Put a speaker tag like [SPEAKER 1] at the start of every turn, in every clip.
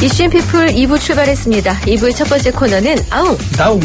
[SPEAKER 1] 이슈앤피플 2부 출발했습니다. 2부의 첫 번째 코너는
[SPEAKER 2] 다웅.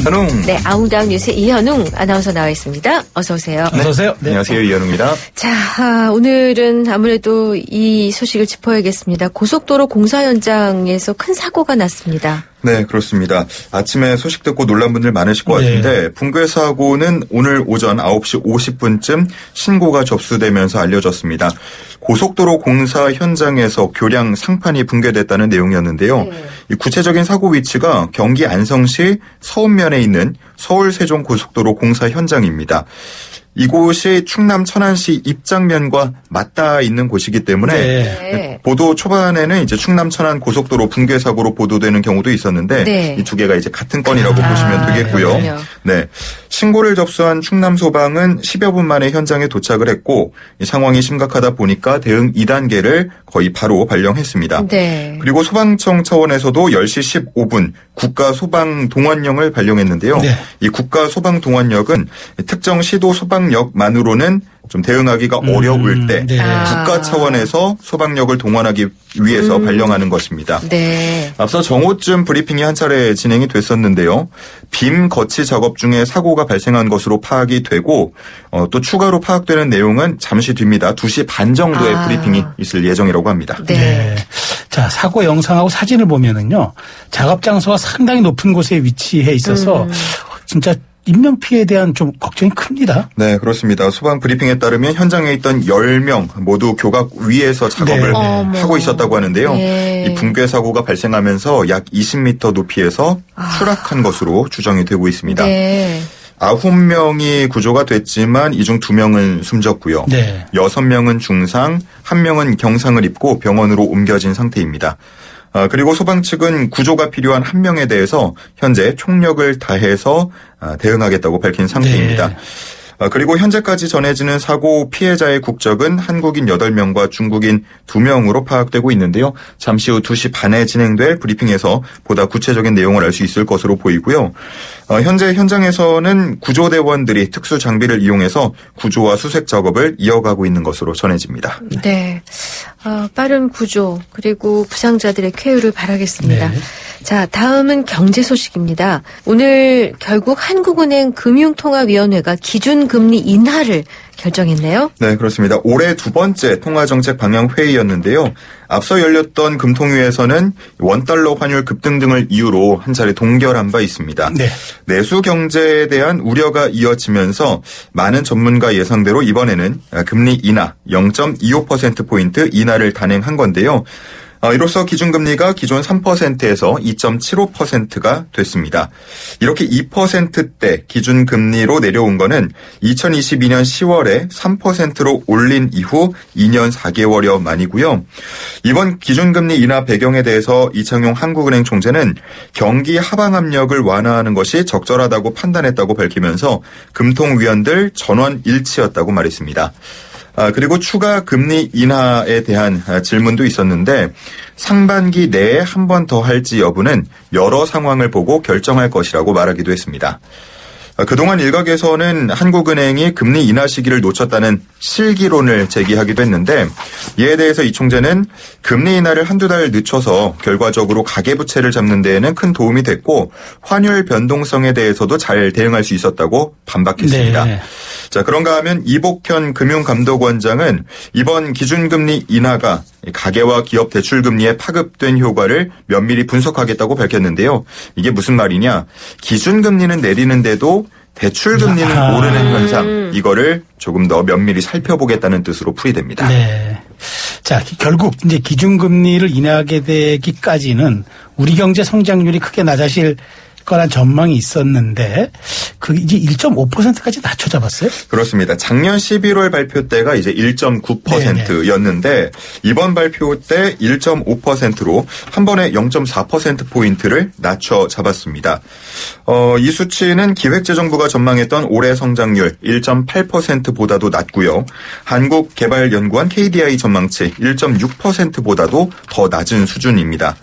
[SPEAKER 1] 네, 아웅다웅 뉴스의 이현웅 아나운서 나와 있습니다. 어서 오세요.
[SPEAKER 2] 어서 오세요.
[SPEAKER 3] 네. 안녕하세요. 이현웅입니다.
[SPEAKER 1] 자, 오늘은 아무래도 이 소식을 짚어야겠습니다. 고속도로 공사 현장에서 큰 사고가 났습니다.
[SPEAKER 3] 네, 그렇습니다. 아침에 소식 듣고 놀란 분들 많으실 것 같은데 붕괴 사고는 오늘 오전 9시 50분쯤 신고가 접수되면서 알려졌습니다. 고속도로 공사 현장에서 교량 상판이 붕괴됐다는 내용이었는데요. 이 구체적인 사고 위치가 경기 안성시 서운면에 있는 서울 세종 고속도로 공사 현장입니다. 이곳이 충남 천안시 입장면과 맞닿아 있는 곳이기 때문에 보도 초반에는 이제 충남 천안 고속도로 붕괴 사고로 보도되는 경우도 있었는데 이 두 개가 이제 같은 건이라고 보시면 되겠고요.
[SPEAKER 1] 그렇군요.
[SPEAKER 3] 네. 신고를 접수한 충남 소방은 10여 분 만에 현장에 도착을 했고 이 상황이 심각하다 보니까 대응 2단계를 거의 바로 발령했습니다.
[SPEAKER 1] 네.
[SPEAKER 3] 그리고 소방청 차원에서도 10시 15분 국가소방동원령을 발령했는데요. 이 국가소방동원령은 특정 시도 소방력만으로는 좀 대응하기가 어려울 때 국가 차원에서 소방력을 동원하기 위해서 발령하는 것입니다.
[SPEAKER 1] 네.
[SPEAKER 3] 앞서 정오쯤 브리핑이 한 차례 진행이 됐었는데요. 빔 거치 작업 중에 사고가 발생한 것으로 파악이 되고 또 추가로 파악되는 내용은 잠시 뒤입니다. 2시 반 정도의 브리핑이 있을 예정이라고 합니다.
[SPEAKER 2] 네. 자, 사고 영상하고 사진을 보면은요. 작업 장소가 상당히 높은 곳에 위치해 있어서 진짜 인명피해에 대한 좀 걱정이 큽니다.
[SPEAKER 3] 네, 그렇습니다. 소방 브리핑에 따르면 현장에 있던 10명 모두 교각 위에서 작업을 하고 있었다고 하는데요. 이 붕괴 사고가 발생하면서 약 20m 높이에서 추락한 것으로 추정이 되고 있습니다. 9명이 구조가 됐지만 이 중 2명은 숨졌고요. 6명은 중상, 1명은 경상을 입고 병원으로 옮겨진 상태입니다. 그리고 소방 측은 구조가 필요한 1명에 대해서 현재 총력을 다해서 대응하겠다고 밝힌 상태입니다. 그리고 현재까지 전해지는 사고 피해자의 국적은 한국인 8명과 중국인 2명으로 파악되고 있는데요. 잠시 후 2시 반에 진행될 브리핑에서 보다 구체적인 내용을 알 수 있을 것으로 보이고요. 현재 현장에서는 구조대원들이 특수 장비를 이용해서 구조와 수색 작업을 이어가고 있는 것으로 전해집니다.
[SPEAKER 1] 네. 빠른 구조 그리고 부상자들의 쾌유를 바라겠습니다. 자, 다음은 경제 소식입니다. 오늘 결국 한국은행 금융통화위원회가 기준금리 인하를 결정했네요.
[SPEAKER 3] 네, 그렇습니다. 올해 두 번째 통화정책 방향 회의였는데요. 앞서 열렸던 금통위에서는 원달러 환율 급등 등을 이유로 한 차례 동결한 바 있습니다. 내수 경제에 대한 우려가 이어지면서 많은 전문가 예상대로 이번에는 금리 인하 0.25%포인트 인하를 단행한 건데요. 이로써 기준금리가 기존 3%에서 2.75%가 됐습니다. 이렇게 2%대 기준금리로 내려온 거는 2022년 10월에 3%로 올린 이후 2년 4개월여 만이고요. 이번 기준금리 인하 배경에 대해서 이창용 한국은행 총재는 경기 하방 압력을 완화하는 것이 적절하다고 판단했다고 밝히면서 금통위원들 전원 일치였다고 말했습니다. 그리고 추가 금리 인하에 대한 질문도 있었는데 상반기 내에 한 번 더 할지 여부는 여러 상황을 보고 결정할 것이라고 말하기도 했습니다. 그동안 일각에서는 한국은행이 금리 인하 시기를 놓쳤다는 실기론을 제기하기도 했는데 이에 대해서 이 총재는 금리 인하를 한두 달 늦춰서 결과적으로 가계부채를 잡는 데에는 큰 도움이 됐고 환율 변동성에 대해서도 잘 대응할 수 있었다고 반박했습니다. 자, 그런가 하면 이복현 금융감독원장은 이번 기준금리 인하가 가계와 기업 대출금리에 파급된 효과를 면밀히 분석하겠다고 밝혔는데요. 이게 무슨 말이냐. 기준금리는 내리는데도 대출금리는 오르는 현상, 이거를 조금 더 면밀히 살펴보겠다는 뜻으로 풀이됩니다.
[SPEAKER 2] 자, 결국 이제 기준금리를 인하하게 되기까지는 우리 경제 성장률이 크게 낮아질 거란 전망이 있었는데 그 이제 1.5%까지 낮춰 잡았어요?
[SPEAKER 3] 그렇습니다. 작년 11월 발표 때가 이제 1.9%였는데 이번 발표 때 1.5%로 한 번에 0.4%포인트를 낮춰 잡았습니다. 이 수치는 기획재정부가 전망했던 올해 성장률 1.8%보다도 낮고요. 한국개발연구원 KDI 전망치 1.6%보다도 더 낮은 수준입니다.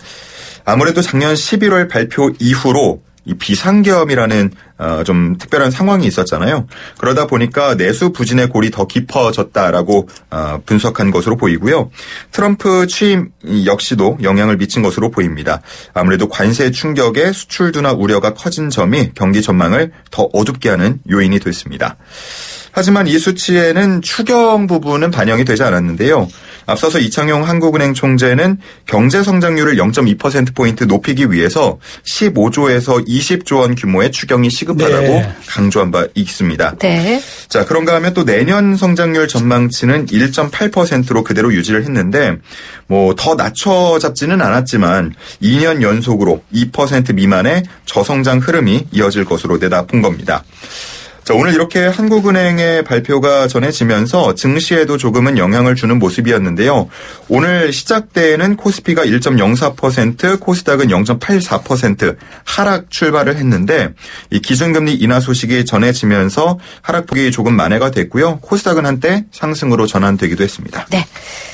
[SPEAKER 3] 아무래도 작년 11월 발표 이후로 이 비상계엄이라는 좀 특별한 상황이 있었잖아요. 그러다 보니까 내수 부진의 골이 더 깊어졌다라고 분석한 것으로 보이고요. 트럼프 취임 역시도 영향을 미친 것으로 보입니다. 아무래도 관세 충격에 수출 둔화 우려가 커진 점이 경기 전망을 더 어둡게 하는 요인이 됐습니다. 하지만 이 수치에는 추경 부분은 반영이 되지 않았는데요. 앞서서 이창용 한국은행 총재는 경제 성장률을 0.2%포인트 높이기 위해서 15조에서 20조 원 규모의 추경이 시급하다고 네. 강조한 바 있습니다.
[SPEAKER 1] 네.
[SPEAKER 3] 자, 그런가 하면 또 내년 성장률 전망치는 1.8%로 그대로 유지를 했는데 뭐 더 낮춰 잡지는 않았지만 2년 연속으로 2% 미만의 저성장 흐름이 이어질 것으로 내다본 겁니다. 자, 오늘 이렇게 한국은행의 발표가 전해지면서 증시에도 조금은 영향을 주는 모습이었는데요. 오늘 시작대에는 코스피가 1.04%, 코스닥은 0.84% 하락 출발을 했는데 이 기준금리 인하 소식이 전해지면서 하락폭이 조금 만회가 됐고요. 코스닥은 한때 상승으로 전환되기도 했습니다.
[SPEAKER 1] 네.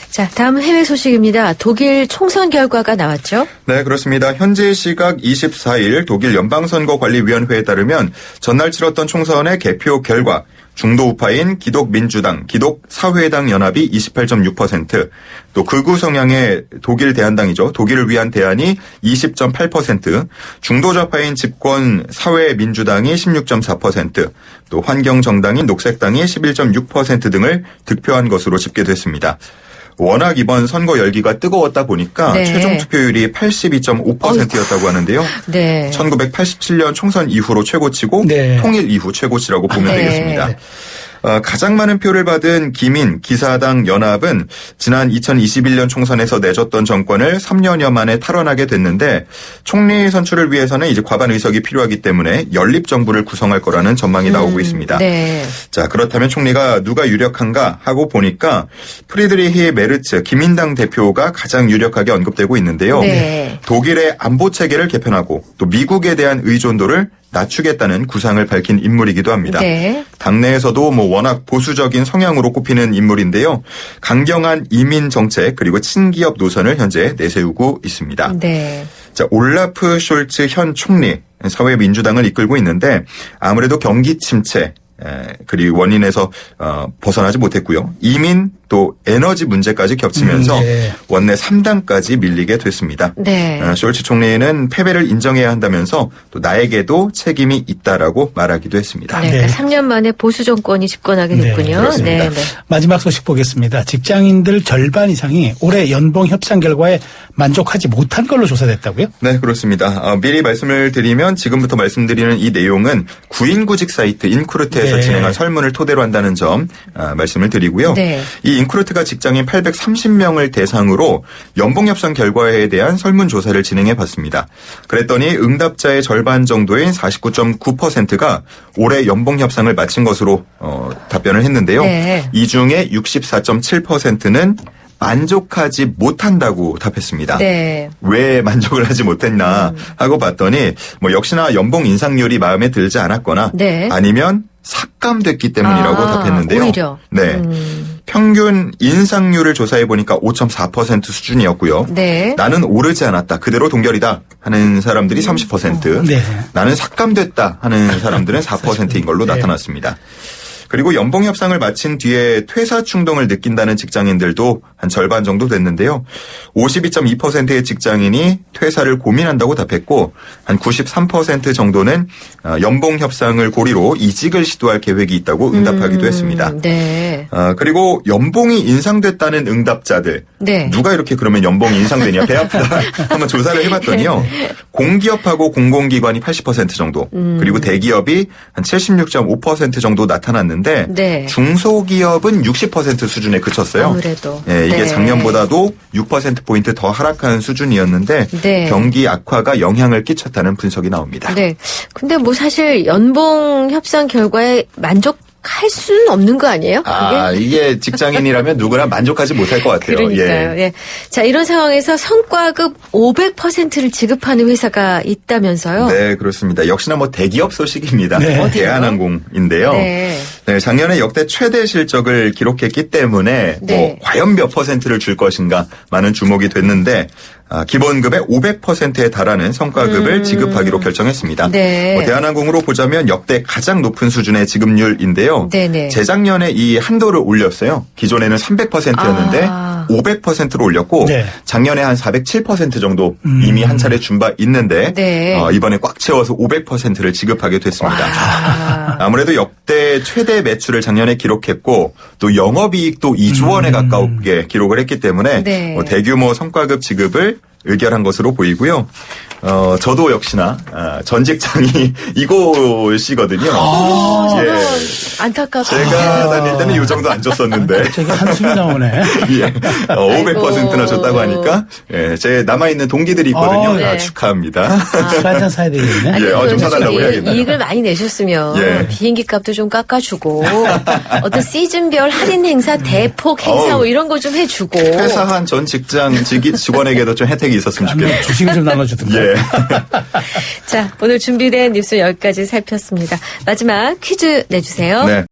[SPEAKER 1] 자, 다음 해외 소식입니다. 독일 총선 결과가 나왔죠?
[SPEAKER 3] 네, 그렇습니다. 현재 시각 24일 독일 연방선거관리위원회에 따르면 전날 치렀던 총선의 개표 결과 중도 우파인 기독민주당, 기독사회당 연합이 28.6%, 또 극우 성향의 독일 대한당이죠. 독일을 위한 대안이 20.8%, 중도 좌파인 집권 사회민주당이 16.4%, 또 환경정당인 녹색당이 11.6% 등을 득표한 것으로 집계됐습니다. 워낙 이번 선거 열기가 뜨거웠다 보니까
[SPEAKER 1] 네. 최종
[SPEAKER 3] 투표율이 82.5%였다고 하는데요.
[SPEAKER 1] 네.
[SPEAKER 3] 1987년 총선 이후로 최고치고 네. 통일 이후 최고치라고 보면
[SPEAKER 1] 네.
[SPEAKER 3] 되겠습니다. 가장 많은 표를 받은 기민, 기사당 연합은 지난 2021년 총선에서 내줬던 정권을 3년여 만에 탈환하게 됐는데 총리 선출을 위해서는 이제 과반 의석이 필요하기 때문에 연립정부를 구성할 거라는 전망이 나오고 있습니다.
[SPEAKER 1] 네.
[SPEAKER 3] 자, 그렇다면 총리가 누가 유력한가 하고 보니까 프리드리히 메르츠 기민당 대표가 가장 유력하게 언급되고 있는데요.
[SPEAKER 1] 네.
[SPEAKER 3] 독일의 안보 체계를 개편하고 또 미국에 대한 의존도를 낮추겠다는 구상을 밝힌 인물이기도 합니다.
[SPEAKER 1] 네.
[SPEAKER 3] 당내에서도 뭐 워낙 보수적인 성향으로 꼽히는 인물인데요. 강경한 이민 정책 그리고 친기업 노선을 현재 내세우고 있습니다.
[SPEAKER 1] 네.
[SPEAKER 3] 자, 올라프 숄츠 현 총리 사회민주당을 이끌고 있는데 아무래도 경기 침체 그리고 원인에서 벗어나지 못했고요. 이민 또 에너지 문제까지 겹치면서
[SPEAKER 2] 네.
[SPEAKER 3] 원내 3당까지 밀리게 됐습니다.
[SPEAKER 1] 네.
[SPEAKER 3] 숄츠 총리는 패배를 인정해야 한다면서 또 나에게도 책임이 있다라고 말하기도 했습니다.
[SPEAKER 1] 네, 그러니까 3년 만에 보수 정권이 집권하게 됐군요.
[SPEAKER 3] 네,
[SPEAKER 1] 네.
[SPEAKER 2] 마지막 소식 보겠습니다. 직장인들 절반 이상이 올해 연봉 협상 결과에 만족하지 못한 걸로 조사됐다고요?
[SPEAKER 3] 네, 그렇습니다. 미리 말씀을 드리면 지금부터 말씀드리는 이 내용은 구인구직 사이트 인크루트에서
[SPEAKER 2] 네.
[SPEAKER 3] 진행한 설문을 토대로 한다는 점 말씀을 드리고요.
[SPEAKER 1] 네.
[SPEAKER 3] 이 인크루트가 직장인 830명을 대상으로 연봉 협상 결과에 대한 설문조사를 진행해 봤습니다. 그랬더니 응답자의 절반 정도인 49.9%가 올해 연봉 협상을 마친 것으로 답변을 했는데요.
[SPEAKER 1] 네.
[SPEAKER 3] 이 중에 64.7%는 만족하지 못한다고 답했습니다.
[SPEAKER 1] 네.
[SPEAKER 3] 왜 만족을 하지 못했나 하고 봤더니 뭐 역시나 연봉 인상률이 마음에 들지 않았거나
[SPEAKER 1] 네.
[SPEAKER 3] 아니면 삭감됐기 때문이라고 답했는데요.
[SPEAKER 1] 오히려.
[SPEAKER 3] 네. 평균 인상률을 조사해 보니까 5.4% 수준이었고요.
[SPEAKER 1] 네.
[SPEAKER 3] 나는 오르지 않았다. 그대로 동결이다 하는 사람들이 30%.
[SPEAKER 2] 네.
[SPEAKER 3] 나는 삭감됐다 하는 사람들은 4%인 걸로
[SPEAKER 2] 네.
[SPEAKER 3] 나타났습니다. 그리고 연봉 협상을 마친 뒤에 퇴사 충동을 느낀다는 직장인들도 한 절반 정도 됐는데요. 52.2%의 직장인이 퇴사를 고민한다고 답했고 한 93% 정도는 연봉 협상을 고리로 이직을 시도할 계획이 있다고 응답하기도 했습니다.
[SPEAKER 1] 네.
[SPEAKER 3] 그리고 연봉이 인상됐다는 응답자들.
[SPEAKER 1] 네.
[SPEAKER 3] 누가 이렇게 그러면 연봉이 인상되냐 배 아프다 한번 조사를 해봤더니요. 공기업하고 공공기관이 80% 정도 그리고 대기업이 한 76.5% 정도 나타났는데
[SPEAKER 1] 네.
[SPEAKER 3] 중소기업은 60% 수준에 그쳤어요.
[SPEAKER 1] 아무래도.
[SPEAKER 3] 네, 이게
[SPEAKER 1] 네.
[SPEAKER 3] 작년보다도 6%포인트 더 하락하는 수준이었는데
[SPEAKER 1] 네.
[SPEAKER 3] 경기 악화가 영향을 끼쳤다는 분석이 나옵니다.
[SPEAKER 1] 네. 근데 뭐 사실 연봉 협상 결과에 만족할 수는 없는 거 아니에요?
[SPEAKER 3] 이게 직장인이라면 누구나 만족하지 못할 것 같아요.
[SPEAKER 1] 그러니까요. 예. 자, 이런 상황에서 성과급 500%를 지급하는 회사가 있다면서요?
[SPEAKER 3] 네, 그렇습니다. 역시나 뭐 대기업 소식입니다.
[SPEAKER 2] 네.
[SPEAKER 1] 어디요?
[SPEAKER 3] 대한항공인데요.
[SPEAKER 1] 네.
[SPEAKER 3] 네, 작년에 역대 최대 실적을 기록했기 때문에
[SPEAKER 1] 네.
[SPEAKER 3] 뭐 과연 몇 %를 줄 것인가 많은 주목이 됐는데 기본급의 500%에 달하는 성과급을 지급하기로 결정했습니다.
[SPEAKER 1] 네.
[SPEAKER 3] 대한항공으로 보자면 역대 가장 높은 수준의 지급률인데요.
[SPEAKER 1] 네네.
[SPEAKER 3] 재작년에 이 한도를 올렸어요. 기존에는 300%였는데 500%로 올렸고
[SPEAKER 2] 네.
[SPEAKER 3] 작년에 한 407% 정도 이미 한 차례 준 바 있는데
[SPEAKER 1] 네.
[SPEAKER 3] 이번에 꽉 채워서 500%를 지급하게 됐습니다. 아무래도 역대 최대 매출을 작년에 기록했고 또 영업이익도 2조 원에 가까우게 기록을 했기 때문에
[SPEAKER 1] 네.
[SPEAKER 3] 대규모 성과급 지급을 의결한 것으로 보이고요. 저도 역시나 전 직장이 이곳이거든요.
[SPEAKER 1] 저는 안타깝다.
[SPEAKER 3] 제가 다닐 때는 이 정도 안 줬었는데.
[SPEAKER 2] 되게 한숨이 나오네.
[SPEAKER 3] 예, 500%나 줬다고 하니까 예, 제 남아있는 동기들이 있거든요.
[SPEAKER 1] 네.
[SPEAKER 3] 축하합니다.
[SPEAKER 2] 술 한잔 사야 되겠네.
[SPEAKER 1] 아니,
[SPEAKER 3] 예, 좀 사달라고 해야겠네요.
[SPEAKER 1] 이익을 많이 내셨으면
[SPEAKER 3] 예.
[SPEAKER 1] 비행기 값도 좀 깎아주고 어떤 시즌별 할인 행사, 대폭 행사 뭐 이런 거 좀 해주고.
[SPEAKER 3] 퇴사한 전 직장 직원에게도 좀 혜택이 있었으면 좋겠네요.
[SPEAKER 2] 주식을 좀 나눠주든가.
[SPEAKER 3] 예.
[SPEAKER 1] 자, 오늘 준비된 뉴스 여기까지 살폈습니다. 마지막 퀴즈 내주세요.
[SPEAKER 3] 네.